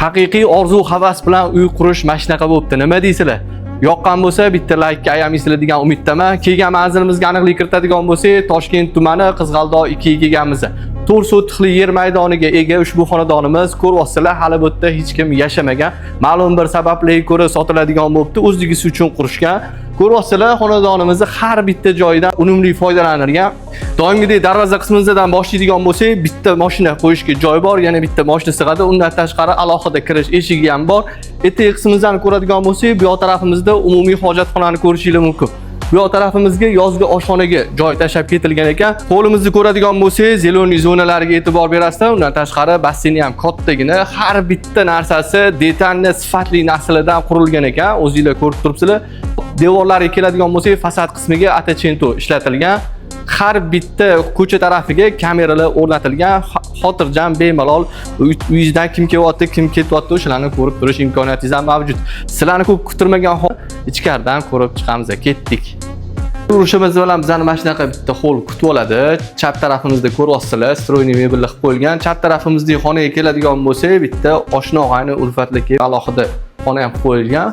haqiqiy orzu havas bilan uy qurish mashnaqa bo'libdi. Nima deysizlar? Yoqqan bo'lsa bitta like ayamisizlar degan umiddaman. Kelgan manzilimizga aniqlik kiritadigan bo'lsak, Toshkent tumani Qizg'aldoq 2 ga kelganmiz. 4 sotixli yer maydoniga ega ushbu xonadonimiz ko'ryapsizlar, hali bu yerda hech kim yashamagan. Ma'lum bir sabablarga ko'ra sotiladigan bo'libdi, o'zligisi uchun qurishgan. Ko'ryapsizlar, xonadonimizni har bitta joyidan unumli foydalanilgan. Doimgidek darvoza qismimizdan boshlaydigan bo'lsak, bitta mashina qo'yishga joy bor, yana bitta mashina sig'adi. Undan tashqari alohida kirish eshigi ham bor. Etek qismimizdan ko'radigan bo'lsak, bu yoq tarafimizda umumiy hojatxonani ko'rishingiz mumkin. Bu yoq tarafimizga yozgi oshxonaga joy tashab ketilgan ekan. Qo'limizni ko'radigan bo'lsak, zeleniy zonalariga e'tibor berasizlar. Undan tashqari basseyni ham kattagina, har bitta narsasi detalni sifatli narsalardan qurilgan ekan. O'zingizlar ko'rib turibsizlar. Devorlariga keladigan bo'lsak, fasad qismiga atachento ishlatilgan. Har bitta ko'cha tarafiga kameralar o'rnatilgan. Xotirjam bemalol uyingizdan kim kelyapti, kim ketyapti, o'shalarni ko'rib turish imkoniyatingiz ham mavjud. Sizlarni ko'p kutilmagan ichkaridan ko'rib chiqamiz. Ketdik. Urishimiz bilan bizani mana shunaqa bitta hol kutib oladi. Chap tarafimizda ko'ryapsizlar, stroyniy mebellar qilib qo'yilgan. Chap tarafimizdagi xonaga keladigan bo'lsak, bitta oshna og'ayni ulfatlikka alohida xona ham qo'yilgan.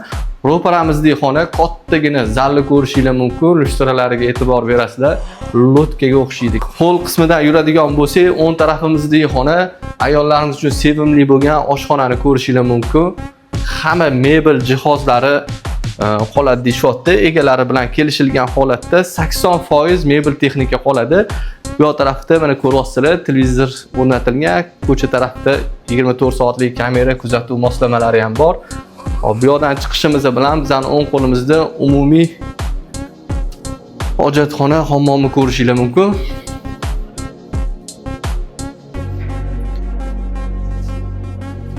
Ro'paramizdagi xona kattagina zalni ko'rishingiz mumkin. Lustralariga e'tibor berasizlar. Lotkaga o'xshaydi. Hol qismidan yuradigan bo'lsak, o'ng tarafimizdagi xona ayollarimiz uchun sevimli bo'lgan oshxonani ko'rishingiz mumkin. Hamma mebel jihozlari qoladi deyapti. Egalari bilan kelishilgan holatda 80% mebel texnika qoladi. Bu yoq tarafda mana ko'ryapsizlar, televizor o'rnatilgan. Ko'cha tarafda 24 soatlik kamera kuzatuv moslamalari ham bor. Bu yoqdan chiqishimiz bilan bizning o'ng qo'limizda umumiy hojatxona, hammomni ko'rishingiz mumkin.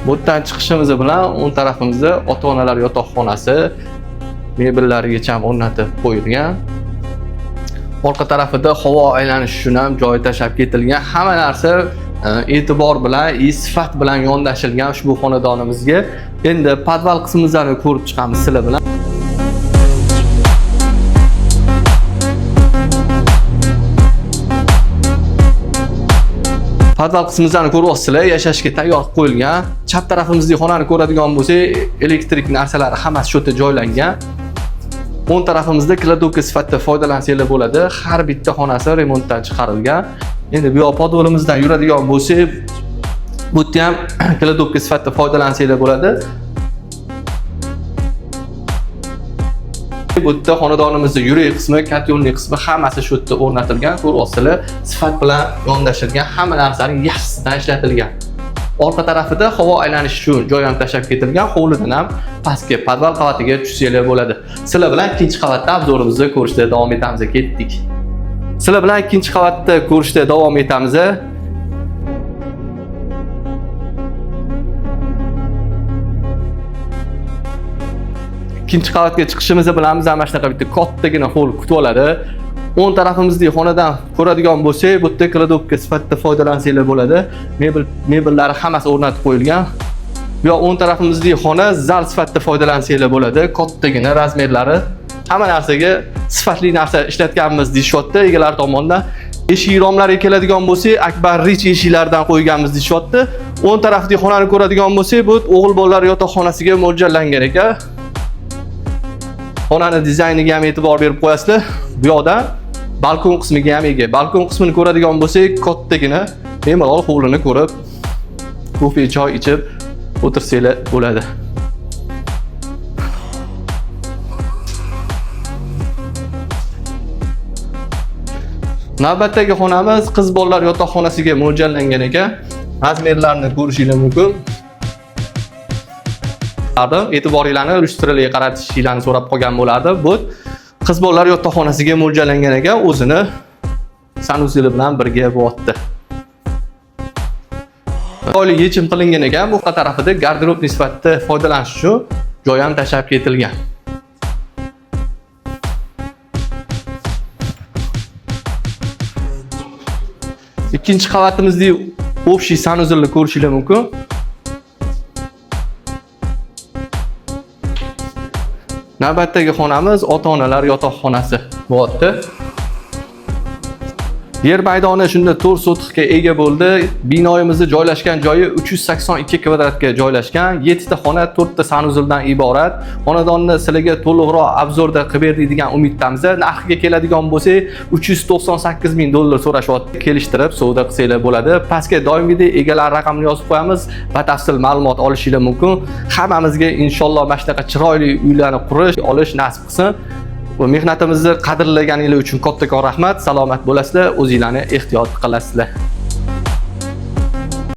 Bu yerdan chiqishimiz bilan o'ng tarafimizda ota-onalar yotoqxonasi mebellarigacha ham o'rnatib qo'yilgan. Orqa tarafida havo aylanishi uchun ham joy tashab ketilgan. Hamma narsa e'tibor bilan, sifat bilan yondashilgan ushbu xonadonimizga. Endi podval qismimizni ko'rib chiqamiz sizlar bilan. Podval qismimizni ko'ryapsizlar, yashashga tayyor qo'yilgan. Chap tarafimizdagi xonani ko'radigan bo'lsak, elektrik narsalari hammasi shu yerda joylangan. O'ng tarafimizda kladovka sifatida foydalansanglar bo'ladi. Har bitta xonasi remontdan chiqarilgan. Endi bu yoq podvalimizdan yuradigan bo'lsak, bu yerda ham kladovka sifatida foydalansanglar bo'ladi. Bu yerda xonadonimizning yurak qismi, katyonli qismi hammasi shu yerda o'rnatilgan. Ko'ryapsizlar, sifat bilan yondashilgan, hamma narsaning yaxshisidan ishlatilgan. Orqa tarafida havo aylanishi uchun joy ham tashab ketilgan. Hovlidan ham pastki podval qavatiga tushsanglar bo'ladi. Sizlar bilan ikkinchi qavatda obzorimizni ko'rishda davom etamiz. Ketdik. Sizlar bilan ikkinchi qavatda ko'rishda davom etamiz. Ikkinchi qavatga chiqishimiz bilan biz mana shunaqa bitta kattagina hol kutib oladi. O'ng tarafimizdagi xonadan ko'radigan bo'lsak, bu yerda kladovka sifatida foydalansanglar bo'ladi. Mebellari hammasi o'rnatib qo'yilgan. Bu yoq o'ng tarafimizdagi xona zal sifatida foydalansanglar bo'ladi. Kattagina razmerlari, hamma narsaga sifatli narsa ishlatganmiz deyishyapti egalar tomonidan. Eshik romlariga keladigan bo'lsak, Akbar Rich eshiklaridan qo'yganmiz deyishyapti. O'ng tarafdagi xonani ko'radigan bo'lsak, bu o'g'il bolalar yotoqxonasiga mo'ljallangan ekan. Xonani dizayniga ham e'tibor berib qo'yasizlar. Bu yoqda balkon qismiga ham ega. Balkon qismini ko'radigan bo'lsak, kattagina bemalol hovlini ko'rib, kofe choy ichib o'tirsanglar bo'ladi. Navbatdagi xonamiz qiz bolalar yotoqxonasiga mo'ljallangan ekan. Razmerlarni ko'rishingiz mumkin. E'tiboringlarni lustralarga qaratishinglarni so'rab qolgan bo'lardi. Bu qiz bolalar yotoqxonasiga mo'ljallangan ekan, o'zini sanusilar bilan birga bo'yapti. To'liq yechim qilingan ekan. Bu tarafida garderob sifatida foydalanish uchun joy ham tashab ketilgan. Ikkinchi qavatimizda общий sanuzilni ko'rishingiz mumkin. Navbatdagi xonamiz ota-onalar yotoqxonasi bo'lyapti. Yer maydoni shunda 4 sotixga ega bo'ldi. Binoyimizni joylashgan joyi 382 kvadratga joylashgan. 7 ta xona, 4 ta sanuzildan iborat. Xonadonni sizlarga to'liqroq obzorda qilib berdik degan umiddamiz. Narxiga keladigan bo'lsak, $398,000 so'rashyapti. Kelishtirib savdo qilsanglar bo'ladi. Pastga doimgidek egalar raqamini yozib qo'yamiz. Batafsil ma'lumot olishingiz mumkin. Hammamizga inshaalloh mana shunaqa chiroyli uylarni qurish, olish nasib qilsin. Bu mehnatimizni qadrlaganingiz uchun kattakon rahmat. Salomat bo'lasizlar, o'zingizlarni ehtiyot qilasizlar.